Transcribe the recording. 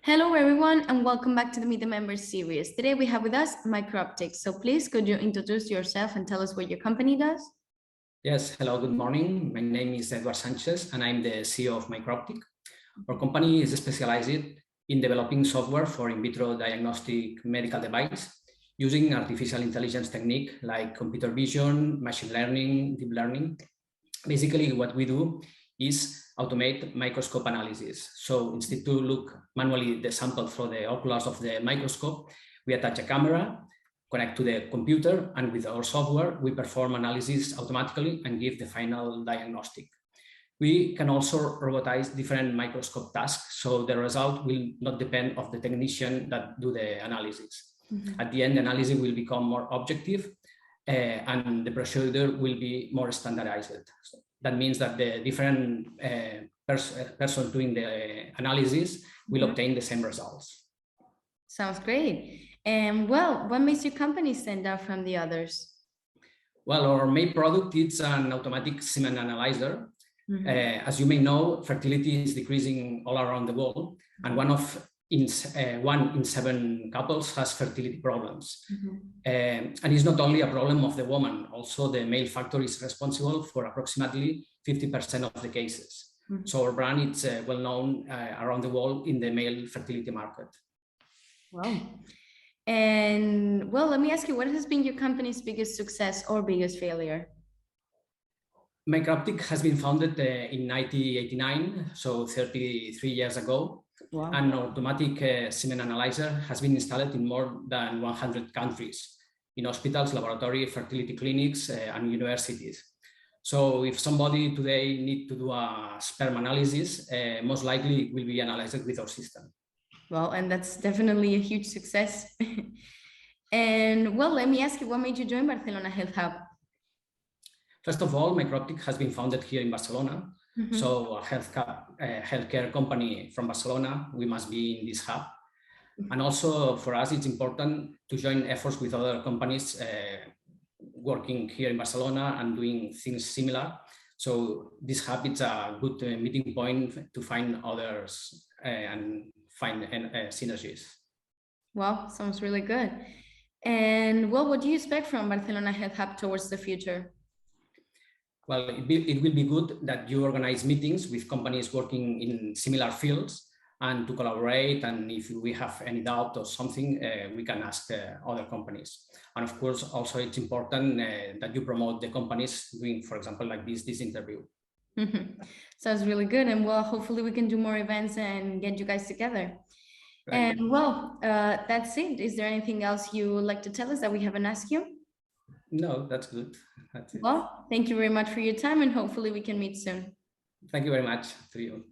Hello everyone and welcome back to the Meet the Members series. Today we have with us Microptic. So please could you introduce yourself and tell us what your company does? Yes, hello, good morning. My name is Eduard Sanchez and I'm the CEO of Microptic. Our company is specialized in developing software for in vitro diagnostic medical device using artificial intelligence technique like computer vision, machine learning, deep learning. Basically, what we do is automate microscope analysis. So instead to look manually the sample through the oculars of the microscope, we attach a camera, connect to the computer, and with our software, we perform analysis automatically and give the final diagnostic. We can also robotize different microscope tasks, so the result will not depend on the technician that do the analysis. At the end, the analysis will become more objective and the procedure will be more standardized. So that means that the different person doing the analysis will obtain the same results. Sounds great. And well, what makes your company stand out from the others? Well, our main product is an automatic semen analyzer. As you may know, fertility is decreasing all around the world, and one in 7 couples has fertility problems. And it's not only a problem of the woman, also the male factor is responsible for approximately 50% of the cases. So our brand is well known around the world in the male fertility market. Wow. And well, let me ask you, what has been your company's biggest success or biggest failure? Microptic has been founded in 1989, so 33 years ago. Wow. An automatic semen analyzer has been installed in more than 100 countries, in hospitals, laboratory, fertility clinics, and universities. So if somebody today needs to do a sperm analysis, most likely it will be analyzed with our system. Well, and that's definitely a huge success. And well, let me ask you, what made you join Barcelona Health Hub? First of all, Microptic has been founded here in Barcelona. So a healthcare company from Barcelona, we must be in this hub. And also for us, it's important to join efforts with other companies working here in Barcelona and doing things similar. So this hub is a good meeting point to find others and find synergies. Wow, sounds really good. And well, what do you expect from Barcelona Health Hub towards the future? Well, it will be good that you organize meetings with companies working in similar fields and to collaborate. And if we have any doubt or something, we can ask other companies. And of course, also it's important that you promote the companies doing, for example, like this interview. Sounds really good. And well, hopefully we can do more events and get you guys together. Right. And well, that's it. Is there anything else you would like to tell us that we haven't asked you? No, that's good. That's it. Well, thank you very much for your time and hopefully we can meet soon. Thank you very much to you.